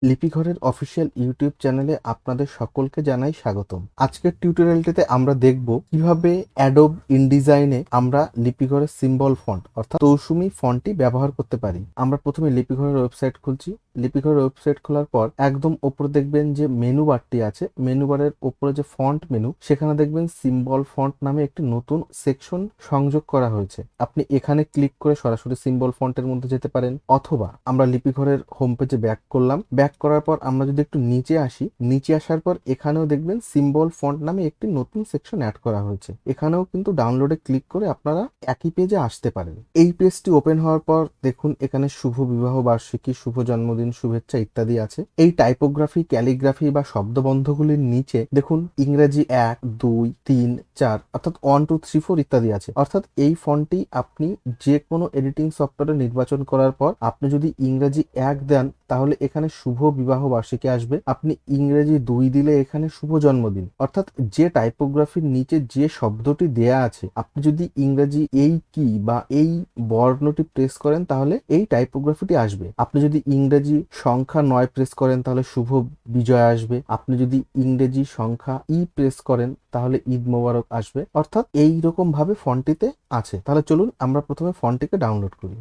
লিপিঘরের official YouTube চ্যানেলে আপনাদের সকলকে জানাই স্বাগতম। আজকের টিউটোরিয়ালটিতে আমরা দেখব কিভাবে অ্যাডোব ইনডিজাইনে আমরা লিপিঘরের সিম্বল ফন্ট অর্থাৎ তৌসুমি ফন্টটি ব্যবহার করতে পারি। আমরা প্রথমে লিপিঘরের ওয়েবসাইট খুলছি। লিপিঘরের ওয়েবসাইট খোলার পর একদম ওপরে দেখবেন যে মেনু বারটি আছে, মেনু বারের ওপরে যে ফন্ট মেনু, সেখানে দেখবেন সিম্বল ফন্ট নামে একটি নতুন সেকশন সংযোগ করা হয়েছে। আপনি এখানে ক্লিক করে সরাসরি সিম্বল ফন্টের মধ্যে যেতে পারেন, অথবা আমরা লিপিঘরের হোম পেজে ব্যাক করলাম। ব্যাক করার পর আমরা যদি একটু নিচে আসি, নিচে আসার পর এখানেও দেখবেন সিম্বল ফন্ট নামে একটি নতুন সেকশন অ্যাড করা হয়েছে। এখানেও কিন্তু ডাউনলোডে ক্লিক করে আপনারা একই পেজে আসতে পারেন। এই পেজটি ওপেন হওয়ার পর দেখুন এখানে শুভ বিবাহ বার্ষিকী, শুভ জন্মদিন, শুভেচ্ছা ইত্যাদি আছে। এই টাইপোগ্রাফি, ক্যালিগ্রাফি বা শব্দবন্ধগুলির নিচে দেখুন ইংরেজি 1, 2, 3, 4 অর্থাৎ 1, 2, 3, 4 ইত্যাদি আছে। অর্থাৎ এই ফন্টটি আপনি যে কোনো এডিটিং সফটওয়্যারে নির্বাচন করার পর আপনি যদি ইংরেজি 1 দেন তাহলে এখানে শুভ বিবাহ বার্ষিকী আসবে। আপনি ইংরেজি 2 দিলে এখানে শুভ জন্মদিন। অর্থাৎ যে টাইপোগ্রাফির নিচে যে শব্দটি দেয়া আছে, আপনি যদি ইংরেজি এই কি বা এই বর্ণটি প্রেস করেন তাহলে এই টাইপোগ্রাফিটি আসবে। আপনি যদি ইংরেজি সংখ্যা 9 প্রেস করেন তাহলে শুভ বিজয় আসবে। আপনি যদি ইংরেজি সংখ্যা প্রেস করেন তাহলে ঈদ মোবারক আসবে। অর্থাৎ এই রকম ভাবে ফন্টটিতে আছে। তাহলে চলুন আমরা প্রথমে ফন্টটিকে ডাউনলোড করি।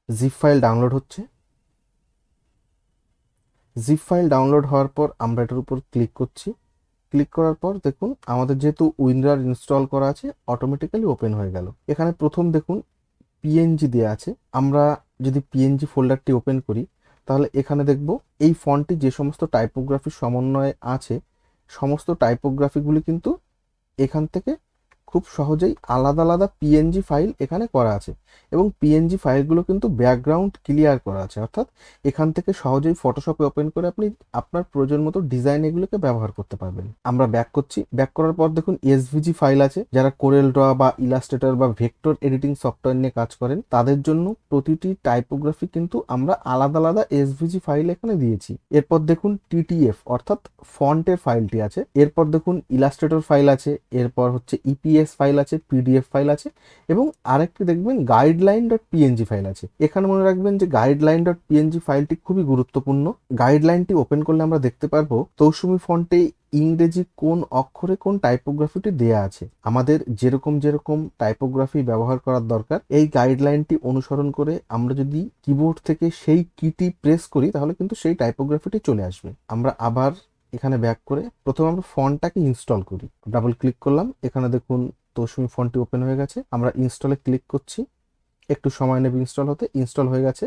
জিপ ফাইল ডাউনলোড হচ্ছে। জিপ ফাইল ডাউনলোড হওয়ার পর আমরা এটার উপর ক্লিক করছি। ক্লিক করার পর দেখুন আমাদের যেহেতু উইন্ডার ইনস্টল করা আছে, অটোমেটিক্যালি ওপেন হয়ে গেল। এখানে প্রথম দেখুন পিএনজি দেওয়া আছে। আমরা যদি পিএনজি ফোল্ডারটি ওপেন করি তাহলে এখানে দেখব এই ফন্টটি যে সমস্ত টাইপোগ্রাফির সমন্বয়ে আছে, সমস্ত টাইপোগ্রাফিগুলি কিন্তু এখান থেকে খুব সহজেই আলাদা আলাদা পিএনজি ফাইল এখানে করা আছে, এবং পিএনজি ফাইলগুলো কিন্তু ব্যাকগ্রাউন্ড ক্লিয়ার করা আছে। অর্থাৎ এখান থেকে সহজেই ফটোশপে ওপেন করে আপনি আপনার প্রয়োজন মতো ডিজাইন এগুলোকে ব্যবহার করতে পারবেন। আমরা ব্যাক করছি। ব্যাক করার পর দেখুন এসভিজি ফাইল আছে। যারা কোরেল ড্র বা ইলাস্ট্রেটর বা ভেক্টর এডিটিং সফটওয়্যার নিয়ে কাজ করেন তাদের জন্য প্রতিটি টাইপোগ্রাফি কিন্তু আমরা আলাদা আলাদা এসভিজি ফাইল এখানে দিয়েছি। এরপর দেখুন টিটিএফ অর্থাৎ ফন্টের ফাইলটি আছে। এরপর দেখুন ইলাস্ট্রেটর ফাইল আছে। এরপর হচ্ছে ইপিএস ফাইল আছে, পিডিএফ ফাইল আছে, এবং আরেকটি দেখবেন গাইডলাইন.পিএনজি ফাইল আছে। এখানে মনে রাখবেন যে গাইডলাইন.পিএনজি ফাইলটি খুবই গুরুত্বপূর্ণ। গাইডলাইনটি ওপেন করলে আমরা দেখতে পারবো তৌসুমি ফন্টে ইংরেজি কোন অক্ষরে কোন টাইপোগ্রাফিটি দেয়া আছে। আমাদের যেরকম যেরকম টাইপোগ্রাফি ব্যবহার করার দরকার, এই গাইডলাইনটি অনুসরণ করে আমরা যদি কিবোর্ড থেকে সেই কিটি প্রেস করি তাহলে কিন্তু সেই টাইপোগ্রাফিটি চলে আসবে। আমরা আবার এখানে ব্যাক করে প্রথমে আমরা ফন্টটাকে ইনস্টল করি। ডাবল ক্লিক করলাম। এখানে দেখুন তৌসুমি ফন্টটি ওপেন হয়ে গেছে। আমরা ইনস্টলে ক্লিক করছি। একটু সময় নেবে ইনস্টল হতে। ইনস্টল হয়ে গেছে।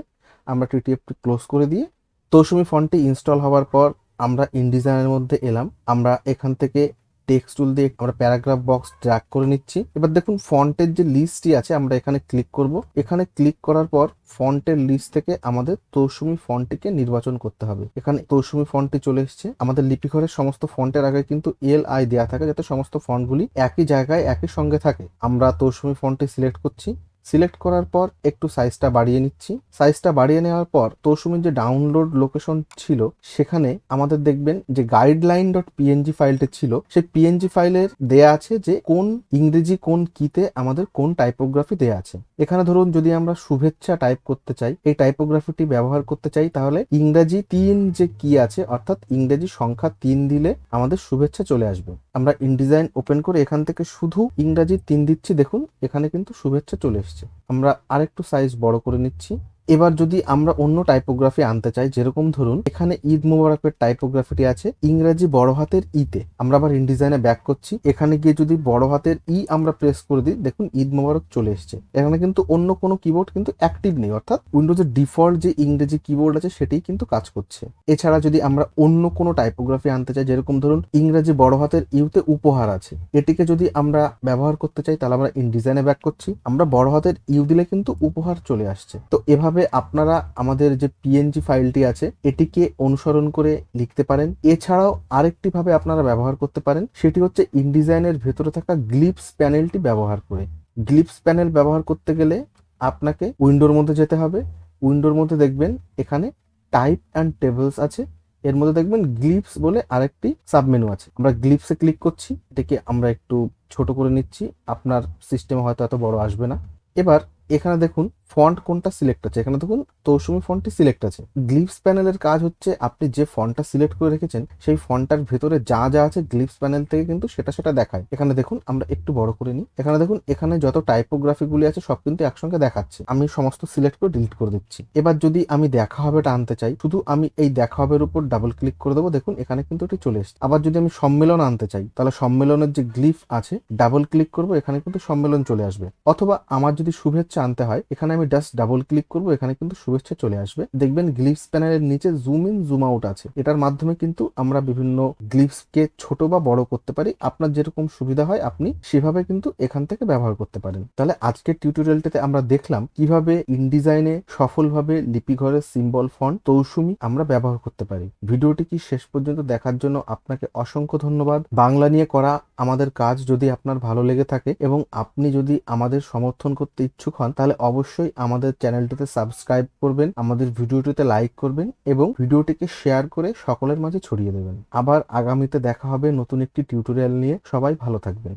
আমরা টিটিএফটি ক্লোজ করে দিয়ে তৌসুমি ফন্টটি ইনস্টল হওয়ার পর আমরা ইনডিজাইনের মধ্যে এলাম। আমরা এখান থেকে টেক্সট টুল দিয়ে আমরা প্যারাগ্রাফ বক্স ড্র্যাগ করে নিচ্ছি। এবার দেখুন ফন্টের যে লিস্টটি আছে আমরা এখানে ক্লিক করব। এখানে ক্লিক করার পর ফন্টের লিস্ট থেকে আমাদের তৌসুমি ফন্টটিকে নির্বাচন করতে হবে। এখানে তৌসুমি ফন্টটি চলে এসেছে। আমাদের লিপিঘরের সমস্ত ফন্টের আগে কিন্তু LI দেওয়া থাকে যাতে সমস্ত ফন্টগুলি একই জায়গায় একই সঙ্গে থাকে। আমরা তৌসুমি ফন্টটি সিলেক্ট করছি। সিলেক্ট করার পর একটু সাইজটা বাড়িয়ে নিচ্ছি। সাইজটা বাড়িয়ে নেওয়ার পর তৌসুমির যে ডাউনলোড লোকেশন ছিল সেখানে আমাদের দেখবেন যে গাইডলাইন.পিএনজি ফাইলটা ছিল, সেই পিএনজি ফাইলের দেয়া আছে যে কোন ইংরেজি কোন কিতে আমাদের কোন টাইপোগ্রাফি দেয়া আছে। এখানে ধরুন যদি আমরা শুভেচ্ছা টাইপ করতে চাই, এই টাইপোগ্রাফিটি ব্যবহার করতে চাই, তাহলে ইংরেজি 3 যে কি আছে অর্থাৎ ইংরেজি সংখ্যা 3 দিলে আমাদের শুভেচ্ছা চলে আসবে। আমরা ইনডিজাইন ওপেন করে এখান থেকে শুধু ইংরেজি 3 দিচ্ছি। দেখুন এখানে কিন্তু শুভেচ্ছা চলে এসেছে। আমরা আরেকটু সাইজ বড় করে নিচ্ছি। এবার যদি আমরা অন্য টাইপোগ্রাফি আনতে চাই, যেরকম ধরুন এখানে ঈদ মোবারকের টাইপোগ্রাফিটি আছে ইংরেজি বড় হাতের ইতে, আমরা আবার ইনডিজাইনে ব্যাক করছি। এখানে গিয়ে যদি বড় হাতের আমরা প্রেস করে দিই, দেখুন ঈদ মোবারক চলে এসেছে। এখানে কিন্তু অন্য কোনো কিবোর্ড কিন্তু অ্যাক্টিভ নেই, অর্থাৎ উইন্ডোজের ডিফল্ট যে ইংরেজি কিবোর্ড আছে সেটাই কিন্তু কাজ করছে। এছাড়া যদি আমরা অন্য কোনো টাইপোগ্রাফি আনতে চাই, যেরকম ধরুন ইংরেজি বড় হাতের ইউতে উপহার আছে, এটিকে যদি আমরা ব্যবহার করতে চাই তাহলে আমরা ইনডিজাইনে ব্যাক করছি। আমরা বড় হাতের ইউ দিলে কিন্তু উপহার চলে আসছে। তো এভাবে আপনারা আমাদের যে পিএনজি ফাইলটি আছে এটিকে অনুসরণ করে লিখতে পারেন। এছাড়াও আরেকটি ভাবে আপনারা ব্যবহার করতে পারেন, সেটি হচ্ছে ইনডিজাইনের ভেতরে থাকা গ্লিপস প্যানেলটি ব্যবহার করে। গ্লিপস প্যানেল ব্যবহার করতে গেলে আপনাকে উইন্ডোর মধ্যে যেতে হবে। উইন্ডোর মধ্যে দেখবেন এখানে টাইপ অ্যান্ড টেবলস আছে, এর মধ্যে দেখবেন গ্লিপস বলে আরেকটি সাবমেনু আছে। আমরা গ্লিপসে ক্লিক করছি। এটাকে আমরা একটু ছোট করে নিচ্ছি, আপনার সিস্টেমে হয়তো এত বড় আসবে না। এবার এখানে দেখুন ফন্ট কোনটা সিলেক্ট আছে, এখানে দেখুন তৌসুমি ফন্টটি সিলেক্ট আছে। গ্লিপস প্যানেলের কাজ হচ্ছে আপনি যে ফন্টটা সিলেক্ট করে রেখেছেন সেই ফন্টটার ভেতরে যা যা আছে গ্লিপস প্যানেল থেকে কিন্তু সেটা দেখায়। এখানে দেখুন আমরা একটু বড় করে নিই, এখানে দেখুন এখানে যত টাইপোগ্রাফি গুলি আছে সব কিন্তু একসঙ্গে দেখাচ্ছে। আমি সমস্ত সিলেক্ট করে ডিলিট করে দিচ্ছি। এবার যদি আমি দেখা হবেটা আনতে চাই, শুধু আমি এই দেখা হবের উপর ডাবল ক্লিক করে দেবো, দেখুন এখানে কিন্তু এটি চলে এসেছে। আবার যদি আমি সম্মেলন আনতে চাই তাহলে সম্মেলনের যে গ্লিফ আছে ডাবল ক্লিক করবো, এখানে কিন্তু সম্মেলন চলে আসবে। অথবা আমার যদি শুভেচ্ছা আনতে হয়, এখানে আমি জাস্ট ডাবল ক্লিক করবো, এখানে কিন্তু শুভেচ্ছা চলে আসবে। দেখবেন গ্লিপস প্যানেলের নিচে জুম ইন জুম আউট আছে, এটার মাধ্যমে কিন্তু আমরা বিভিন্ন গ্লিপস কে ছোট বা বড় করতে পারি। আপনার যেরকম সুবিধা হয় আপনি সেভাবে কিন্তু এখান থেকে ব্যবহার করতে পারেন। তাহলে আজকের টিউটোরিয়ালটাতে আমরা দেখলাম কিভাবে ইনডিজাইনে সফলভাবে লিপিঘরের সিম্বল ফন্ট তৌসুমি আমরা ব্যবহার করতে পারি। ভিডিওটি কি শেষ পর্যন্ত দেখার জন্য আপনাকে অসংখ্য ধন্যবাদ। বাংলা নিয়ে করা আমাদের কাজ যদি আপনার ভালো লেগে থাকে এবং আপনি যদি আমাদের সমর্থন করতে ইচ্ছুক হন, তাহলে অবশ্যই আমাদের চ্যানেলটিতে সাবস্ক্রাইব করবেন, আমাদের ভিডিওটিতে লাইক করবেন এবং ভিডিওটিকে শেয়ার করে সকলের মাঝে ছড়িয়ে দেবেন। আবার আগামীতে দেখা হবে নতুন একটি টিউটোরিয়াল নিয়ে। সবাই ভালো থাকবেন।